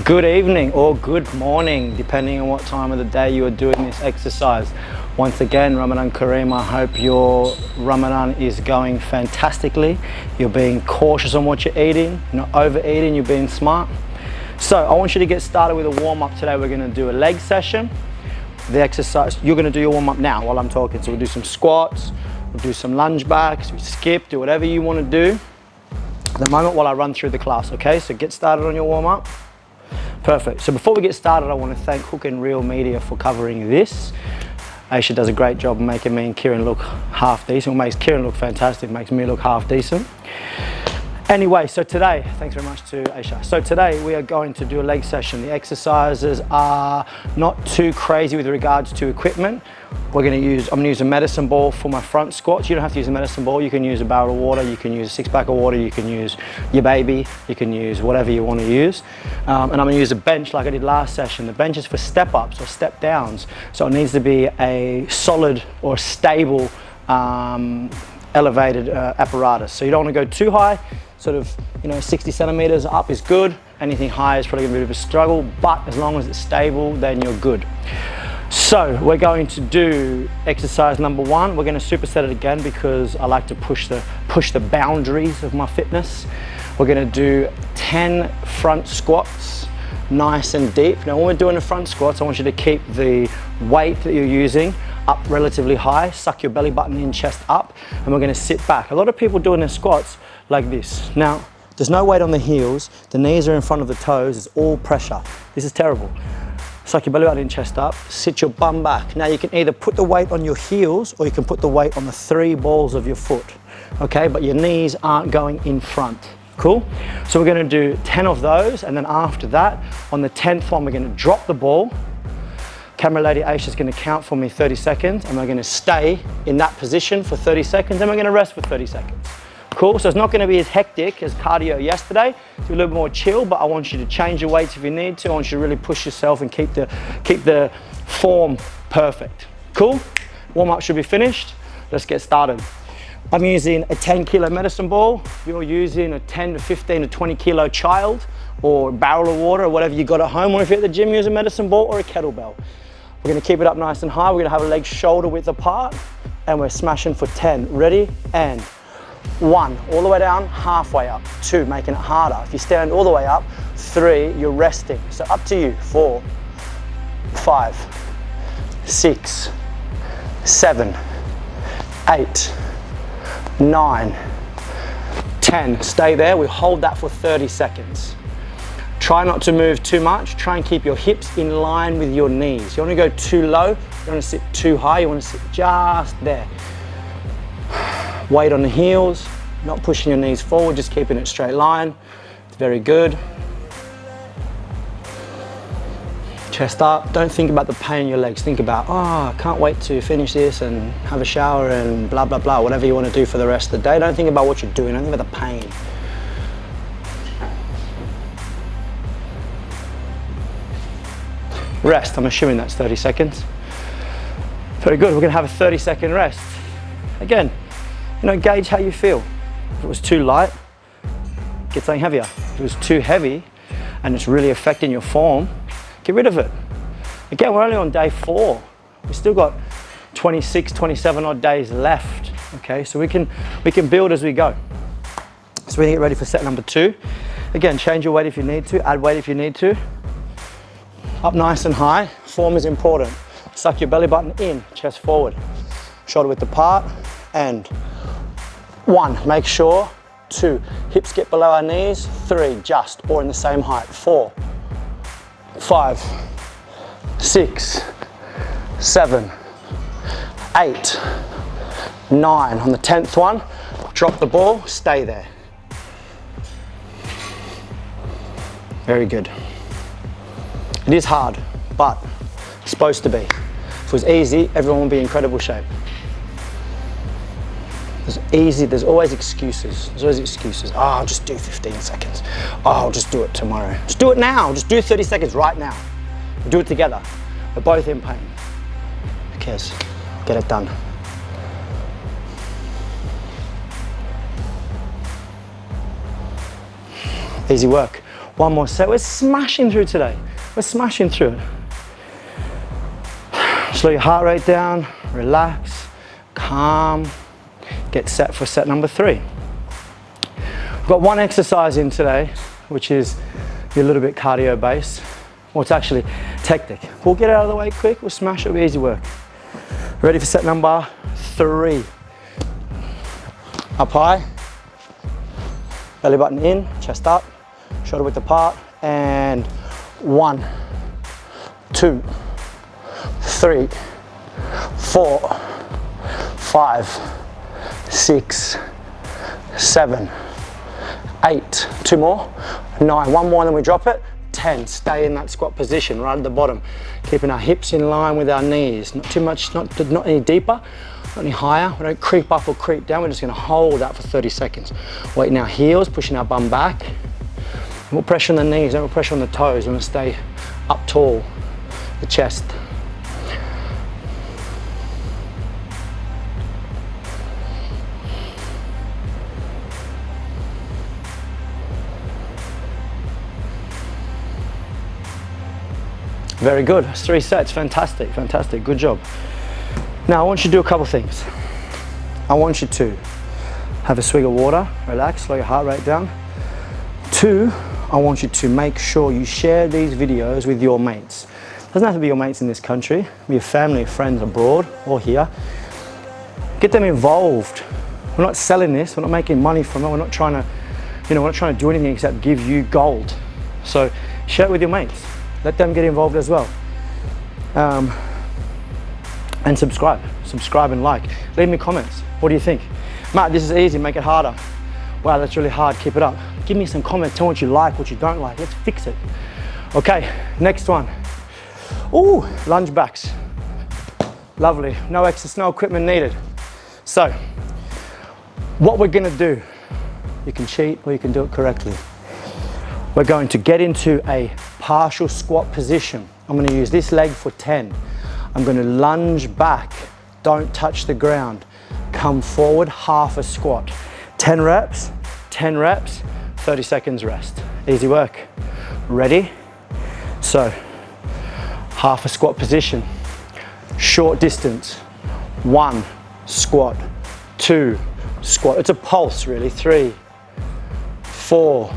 Good evening or good morning, depending on what time of the day you are doing this exercise. Once again, Ramadan Kareem, I hope your Ramadan is going fantastically. You're being cautious on what you're eating, not overeating, you're being smart. So I want you to get started with a warm-up today. We're gonna do a leg session. The exercise, you're gonna do your warm-up now while I'm talking. So we'll do some squats, we'll do some lunge backs, we skip, do whatever you wanna do at the moment while I run through the class, okay? So get started on your warm-up. Perfect. So before we get started, I want to thank Hook and Reel Media for covering this. Aisha does a great job making me and Kieran look half decent. It makes Kieran look fantastic, makes me look half decent. Anyway, so today, thanks very much to Aisha. So today we are going to do a leg session. The exercises are not too crazy with regards to equipment. I'm gonna use a medicine ball for my front squats. You don't have to use a medicine ball. You can use a barrel of water, you can use a 6-pack of water, you can use your baby, you can use whatever you want to use. And I'm gonna use a bench like I did last session. The bench is for step ups or step downs. So it needs to be a solid or stable elevated apparatus. So you don't want to go too high. Sort of, 60 centimeters up is good. Anything higher is probably gonna be a bit of a struggle, but as long as it's stable, then you're good. So we're going to do exercise number 1. We're gonna superset it again because I like to push the boundaries of my fitness. We're gonna do 10 front squats, nice and deep. Now when we're doing the front squats, I want you to keep the weight that you're using up relatively high, suck your belly button in, chest up, and we're gonna sit back. A lot of people doing their squats like this. Now, there's no weight on the heels, the knees are in front of the toes, it's all pressure. This is terrible. Suck your belly button in, chest up, sit your bum back. Now you can either put the weight on your heels or you can put the weight on the 3 balls of your foot, okay? But your knees aren't going in front. Cool? So we're gonna do 10 of those, and then after that, on the 10th one, we're gonna drop the ball. Camera lady Aisha is gonna count for me 30 seconds, and we're gonna stay in that position for 30 seconds, and we're gonna rest for 30 seconds. Cool, so it's not gonna be as hectic as cardio yesterday. It's a little bit more chill, but I want you to change your weights if you need to. I want you to really push yourself and keep the form perfect. Cool? Warm-up should be finished. Let's get started. I'm using a 10-kilo medicine ball. You're using a 10 to 15 to 20-kilo child or a barrel of water or whatever you got at home, or if you're at the gym, use a medicine ball or a kettlebell. We're gonna keep it up nice and high. We're gonna have our legs shoulder width apart, and we're smashing for 10. Ready? And 1, all the way down, halfway up. 2, making it harder. If you stand all the way up, 3, you're resting. So up to you. 4, 5, 6, 7, 8, 9, 10. Stay there. We hold that for 30 seconds. Try not to move too much. Try and keep your hips in line with your knees. You don't want to go too low. You don't want to sit too high. You want to sit just there. Weight on the heels, not pushing your knees forward, just keeping it straight line. It's very good. Chest up. Don't think about the pain in your legs. Think about, I can't wait to finish this and have a shower and blah, blah, blah. Whatever you want to do for the rest of the day. Don't think about what you're doing. Don't think about the pain. Rest. I'm assuming that's 30 seconds. Very good. We're going to have a 30-second rest. Again, gauge how you feel. If it was too light, get something heavier. If it was too heavy and it's really affecting your form, get rid of it. Again, we're only on day 4. We've still got 26, 27 odd days left. Okay, so we can build as we go. So we're gonna get ready for set number 2. Again, change your weight if you need to, add weight if you need to. Up nice and high. Form is important. Suck your belly button in, chest forward. Shoulder width apart, and 1, make sure. 2, hips get below our knees. 3, just, or in the same height. 4, 5, 6, 7, 8, 9. On the 10th one, drop the ball, stay there. Very good. It is hard, but it's supposed to be. If it was easy, everyone would be in incredible shape. There's always excuses. There's always excuses. I'll just do 15 seconds. I'll just do it tomorrow. Just do it now. Just do 30 seconds right now. We'll do it together. We're both in pain. Who cares? Get it done. Easy work. One more set. We're smashing through today. We're smashing through it. Slow your heart rate down, relax, calm, get set for set number 3. We've got one exercise in today, which is a little bit cardio based. Well, it's actually technique. We'll get it out of the way quick, we'll smash it, it'll be easy work. Ready for set number 3. Up high, belly button in, chest up, shoulder width apart, and 1, 2, 3, 4, 5, 6, 7, 8, 2 more, 9, 1 more and then we drop it, 10, stay in that squat position right at the bottom, keeping our hips in line with our knees, not too much, not any deeper, not any higher, we don't creep up or creep down, we're just going to hold that for 30 seconds. Weight in our heels, pushing our bum back, more pressure on the knees, don't pressure on the toes, we want to stay up tall, the chest. Very good, that's 3 sets, fantastic, fantastic, good job. Now I want you to do a couple things. I want you to have a swig of water, relax, slow your heart rate down. 2, I want you to make sure you share these videos with your mates. It doesn't have to be your mates in this country, it can be your family, friends abroad or here. Get them involved. We're not selling this, we're not making money from it, we're not trying to, we're not trying to do anything except give you gold. So share it with your mates. Let them get involved as well. And subscribe and like. Leave me comments. What do you think? Matt, this is easy, make it harder. Wow, that's really hard, keep it up. Give me some comments, tell me what you like, what you don't like. Let's fix it. Okay, next one. Ooh, lunge backs. Lovely, no exercise, no equipment needed. So, what we're gonna do, you can cheat or you can do it correctly. We're going to get into a partial squat position. I'm going to use this leg for 10. I'm going to lunge back, don't touch the ground. Come forward, half a squat. 10 reps, 30 seconds rest. Easy work. Ready? So, half a squat position. Short distance. 1, squat. 2, squat. It's a pulse really. 3, 4,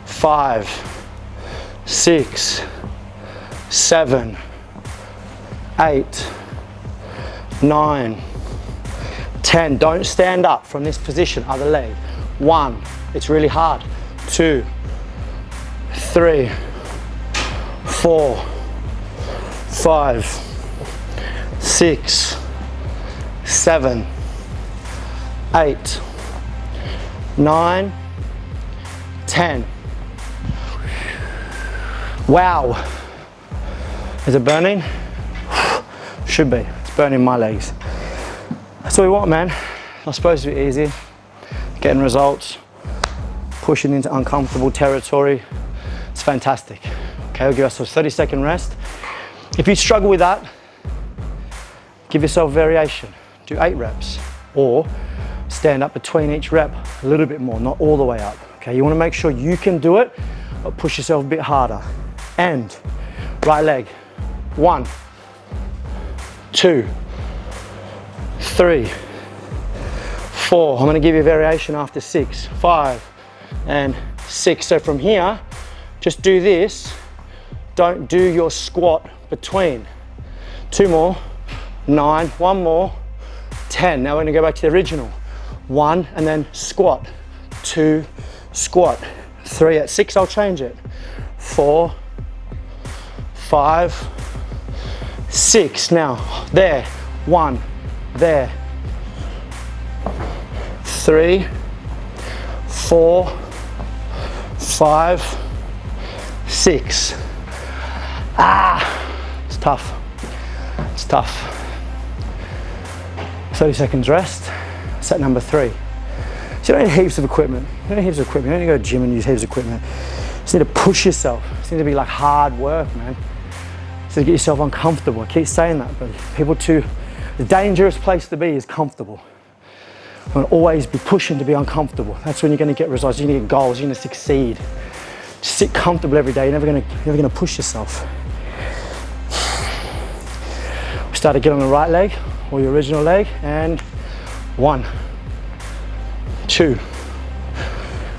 5, 6, 7, 8, 9, 10. Don't stand up from this position, other leg. 1, it's really hard. 2, 3, 4, 5, 6, 7, 8, 9, 10. Wow. Is it burning? Should be. It's burning my legs. That's what we want, man. Not supposed to be easy. Getting results, pushing into uncomfortable territory. It's fantastic. Okay, we'll give ourselves a 30-second rest. If you struggle with that, give yourself variation. Do 8 reps or stand up between each rep a little bit more, not all the way up. Okay, you want to make sure you can do it, but push yourself a bit harder. And right leg. 1, 2, 3, 4. I'm going to give you a variation after 6, 5, and 6. So from here, just do this. Don't do your squat between. 2 more, 9, 1 more, 10. Now we're going to go back to the original. 1 and then squat. 2, squat. 3 at 6, I'll change it. 4, 5, 6. Now, there. 1, there. 3, 4, 5, 6. It's tough. It's tough. 30 seconds rest. Set number 3. So you don't need heaps of equipment. You don't need heaps of equipment. You don't need to go to the gym and use heaps of equipment. You just need to push yourself. It just need to be like hard work, man. So to get yourself uncomfortable. I keep saying that, but the dangerous place to be is comfortable. You want to always be pushing to be uncomfortable. That's when you're going to get results. You're going to get goals. You're going to succeed. Just sit comfortable every day. You're never gonna push yourself. We start to get on the right leg or your original leg, and 1, 2,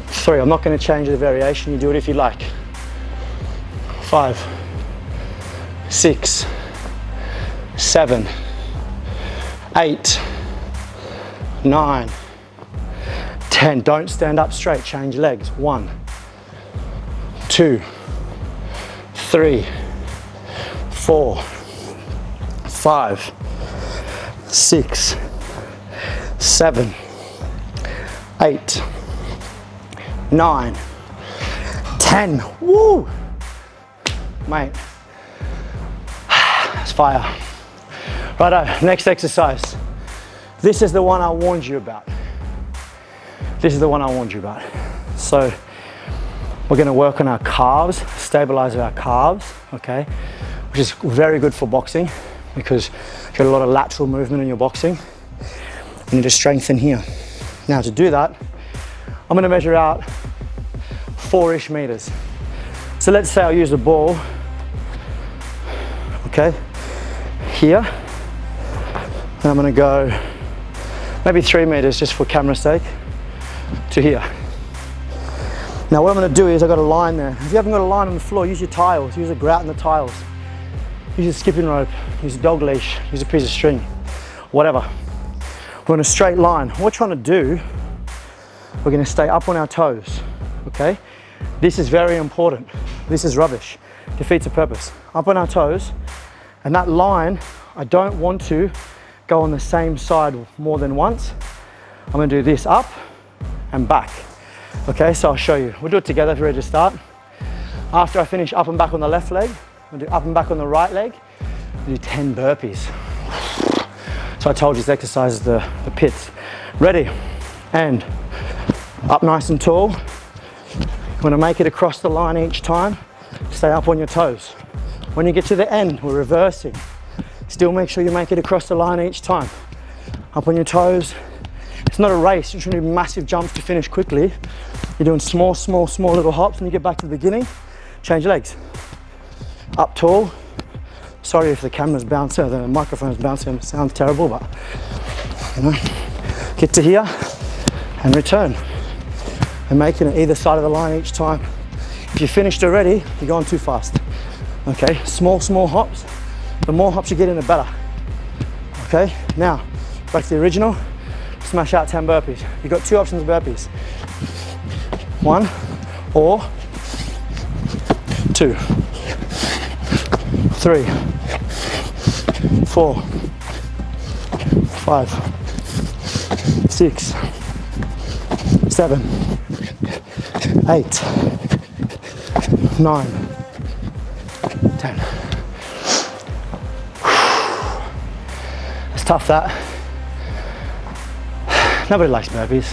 3. I'm not going to change the variation. You do it if you like. 5, 6, 7, 8, 9, 10. Don't stand up straight. Change legs. 1, 2, 3, 4, 5, 6, 7, 8, 9, 10. Woo! Mate, that's fire. Righto, next exercise. This is the one I warned you about. This is the one I warned you about. So we're gonna work on our calves, stabilize our calves, okay? Which is very good for boxing because you get a lot of lateral movement in your boxing. You need to strengthen here. Now to do that, I'm gonna measure out 4-ish meters. So let's say I'll use the ball, okay, here. And I'm gonna go maybe 3 meters just for camera's sake to here. Now what I'm gonna do is I've got a line there. If you haven't got a line on the floor, use your tiles, use a grout in the tiles. Use a skipping rope, use a dog leash, use a piece of string, whatever. We're on a straight line. What we're trying to do, we're gonna stay up on our toes, okay? This is very important. This is rubbish. Defeats the purpose. Up on our toes, and that line, I don't want to go on the same side more than once. I'm gonna do this up and back. Okay, so I'll show you. We'll do it together if you're ready to start. After I finish up and back on the left leg, I'll do up and back on the right leg, I'll do 10 burpees. So I told you this exercise is the pits. Ready, and up nice and tall. You wanna make it across the line each time. Stay up on your toes. When you get to the end, we're reversing. Still make sure you make it across the line each time. Up on your toes. It's not a race, you're trying to do massive jumps to finish quickly. You're doing small little hops. When you get back to the beginning, change legs. Up tall. Sorry if the camera's bouncing, the microphone's bouncing, it sounds terrible, but you know, get to here and return. And making it either side of the line each time. If you finished already, you're going too fast. Okay, small hops. The more hops you get in, the better. Okay, now, back to the original. Smash out 10 burpees. You've got 2 options of burpees. 1 or 2, 3, 4, 5, 6, 7, 8, 9, 10. It's tough, that. Nobody likes burpees.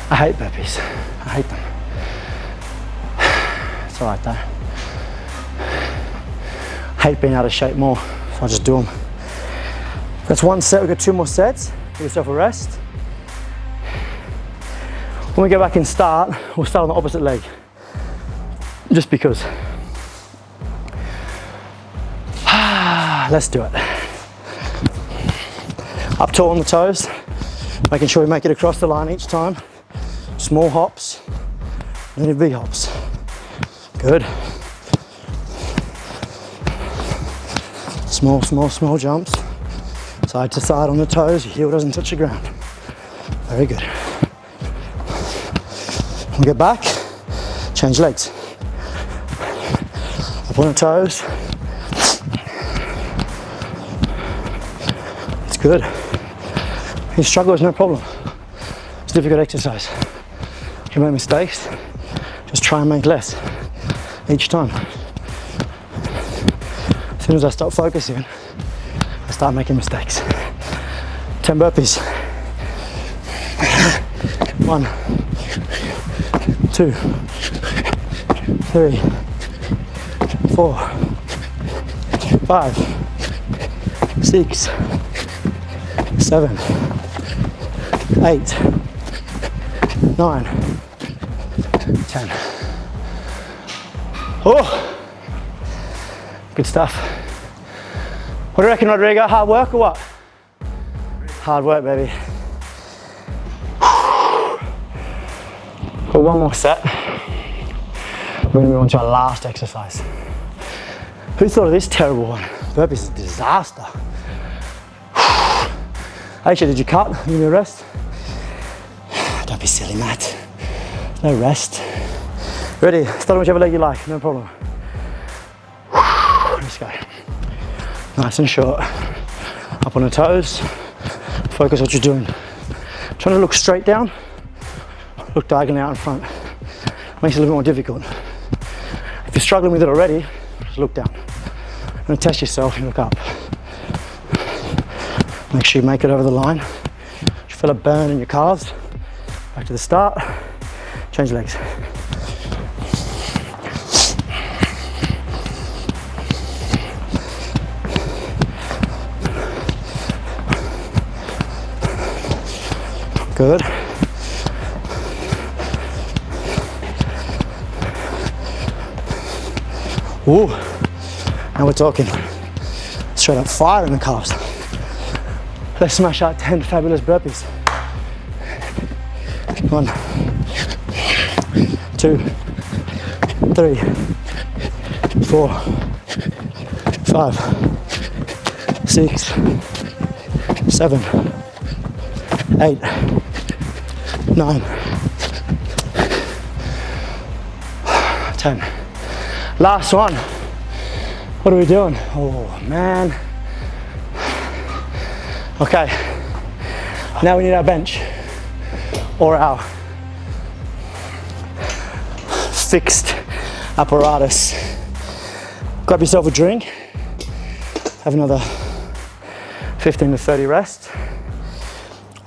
I hate burpees. I hate them. It's all right though. I hate being out of shape more, so I'll just do them. That's 1 set. We've got 2 more sets. Give yourself a rest. When we go back and start, we'll start on the opposite leg. Just because. Let's do it. Up tall on the toes. Making sure we make it across the line each time. Small hops, then big hops. Good. Small jumps. Side to side on the toes, your heel doesn't touch the ground. Very good. We'll get back, change legs. Up on the toes. It's good. If you struggle, it's no problem. It's a difficult exercise. You make mistakes, just try and make less each time. As soon as I stop focusing, I start making mistakes. 10 burpees. 1, 2, 3, 4, 5, 6, 7, 8, 9, 10. Oh, good stuff. What do you reckon, Rodrigo? Hard work or what? Hard work, baby. Got one more set. We're going to move on to our last exercise. Who thought of this terrible one? Burpees is a disaster. Aisha, did you cut? Give me a rest? Don't be silly, Matt. No rest. Ready? Start on whichever leg you like, no problem. Let's go. Nice and short. Up on the toes. Focus what you're doing. Trying to look straight down. Look diagonally out in front. Makes it a little bit more difficult. If you're struggling with it already, just look down. And test yourself and look up. Make sure you make it over the line. You feel a burn in your calves. Back to the start. Change legs. Good. Ooh, now we're talking. Straight up fire in the calves. Let's smash out 10 fabulous burpees. 1, 2, 3, 4, 5, 6, 7, 8, 9, 10. Last one. What are we doing? Oh man. Okay, now we need our bench or our fixed apparatus. Grab yourself a drink, have another 15 to 30 rests.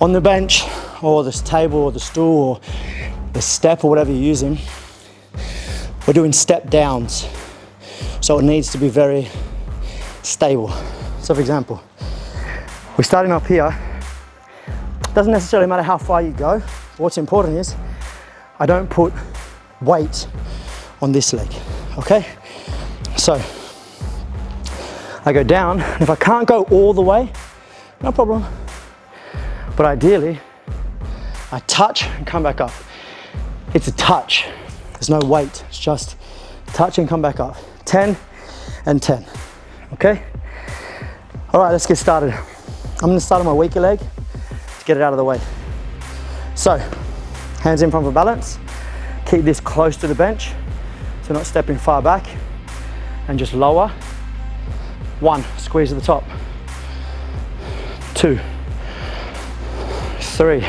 On the bench or this table or the stool or the step or whatever you're using, we're doing step downs. So it needs to be very stable. So for example, we're starting up here. Doesn't necessarily matter how far you go. What's important is I don't put weight on this leg, okay? So I go down, and if I can't go all the way, no problem. But ideally, I touch and come back up. It's a touch. There's no weight. It's just touch and come back up. 10 and 10, okay? All right, let's get started. I'm gonna start on my weaker leg to get it out of the way. So, hands in front for balance. Keep this close to the bench, so not stepping far back, and just lower. 1, squeeze at the top. 2, 3,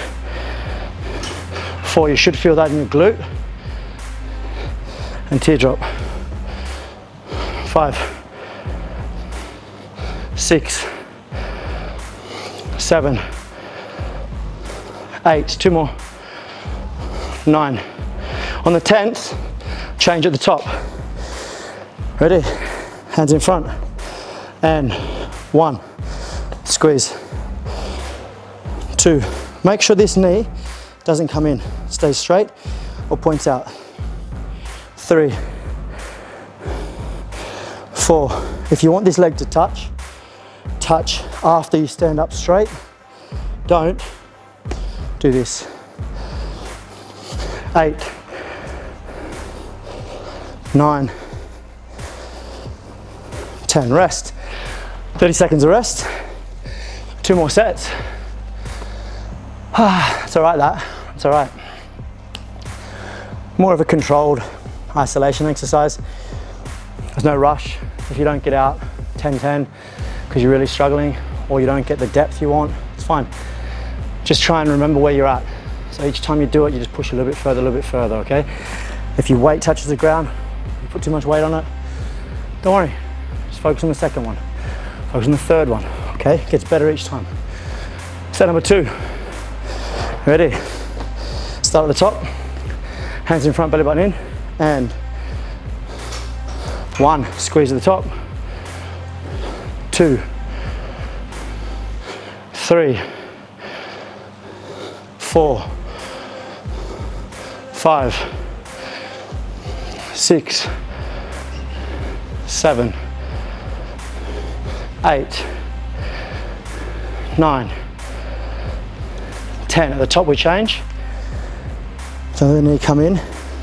4, you should feel that in your glute. And teardrop. 5, 6, 7, 8, 2 more, 9. On the 10th, change at the top. Ready? Hands in front. And 1, squeeze. 2, make sure this knee doesn't come in. Stay straight or points out. 3, 4. If you want this leg to touch, touch after you stand up straight. Don't do this. 8, 9, 10. Rest. 30 seconds of rest. 2 more sets. It's all right, that. It's all right. More of a controlled isolation exercise. There's no rush. If you don't get out 10-10 because you're really struggling or you don't get the depth you want, it's fine. Just try and remember where you're at. So each time you do it, you just push a little bit further, okay? If your weight touches the ground, you put too much weight on it, don't worry. Just focus on the second one. Focus on the third one, okay? It gets better each time. Set number 2. Ready? Start at the top. Hands in front, belly button in, and 1, squeeze at the top. 2, 3, 4, 5, 6, 7, 8, 9, 10. At the top we change. So the knee come in,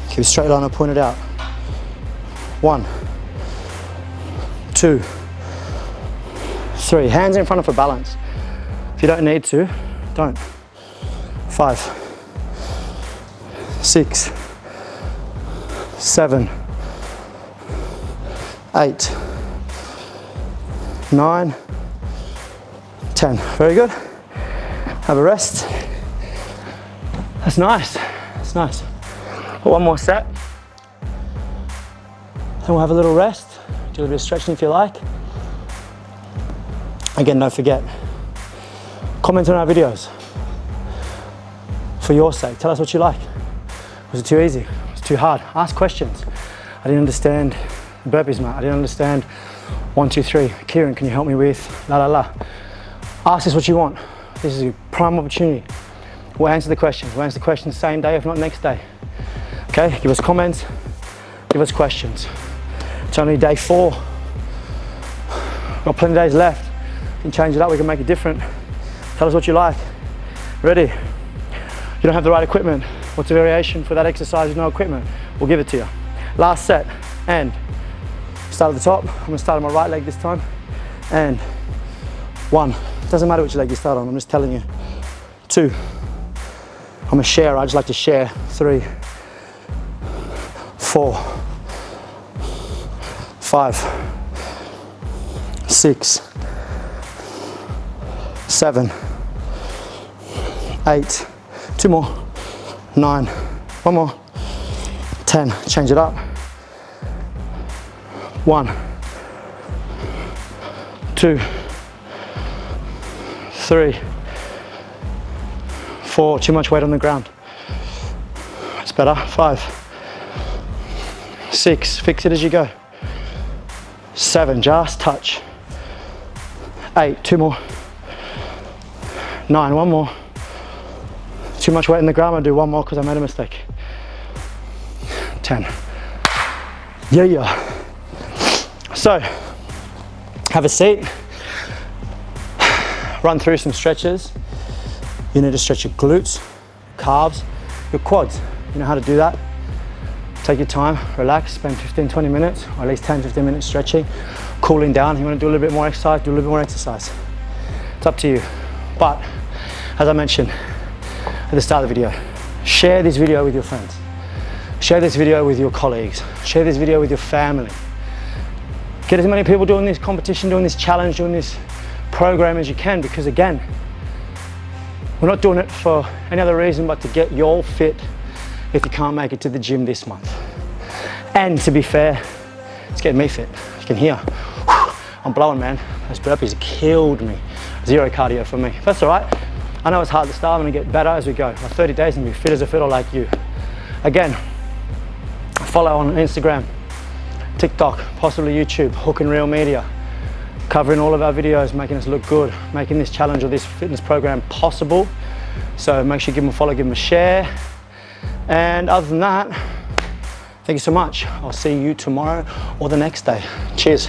keep a straight line and point it out. 1, 2, 3. Hands in front of for balance. If you don't need to, don't. 5, 6, 7, 8, 9, 10. Very good. Have a rest. That's nice. That's nice. Put one more set. Then we'll have a little rest. Do a little bit of stretching if you like. Again, don't forget, comment on our videos. For your sake, tell us what you like. Was it too easy? Was it too hard? Ask questions. I didn't understand burpees, mate. I didn't understand 1, 2, 3. Kieran, can you help me with la la la? Ask us what you want. This is a prime opportunity. We'll answer the questions. We'll answer the questions same day, if not next day. Okay, give us comments, give us questions. It's only day 4. Got plenty of days left. We can change it up, we can make it different. Tell us what you like. Ready? You don't have the right equipment. What's the variation for that exercise with no equipment? We'll give it to you. Last set, and start at the top. I'm gonna start on my right leg this time. And 1. Doesn't matter which leg you start on, I'm just telling you. 2. I'm a sharer, I just like to share. 3, 4, 5, 6, 7, 8, 2 more, 9, 1 more, 10, change it up. 1, 2, 3, 4, too much weight on the ground. That's better. 5, 6, fix it as you go. 7, just touch. 8, 2 more. 9, 1 more. Too much weight in the ground, I'll do 1 more because I made a mistake. 10. Yeah. So, have a seat. Run through some stretches. You need to stretch your glutes, calves, your quads. You know how to do that. Take your time, relax, spend 15-20 minutes, or at least 10-15 minutes stretching, cooling down. You want to do a little bit more exercise, do a little bit more exercise. It's up to you. But, as I mentioned at the start of the video, share this video with your friends. Share this video with your colleagues. Share this video with your family. Get as many people doing this competition, doing this challenge, doing this program as you can, because again, we're not doing it for any other reason but to get you all fit if you can't make it to the gym this month. And to be fair, it's getting me fit. You can hear, I'm blowing, man. Those burpees killed me. 0 cardio for me. That's all right. I know it's hard to start, I'm gonna get better as we go. Like 30 days and be fit as a fiddle like you. Again, follow on Instagram, TikTok, possibly YouTube, Hook and Reel Media, covering all of our videos, making us look good, making this challenge or this fitness program possible. So make sure you give them a follow, give them a share. And other than that, thank you so much. I'll see you tomorrow or the next day. Cheers.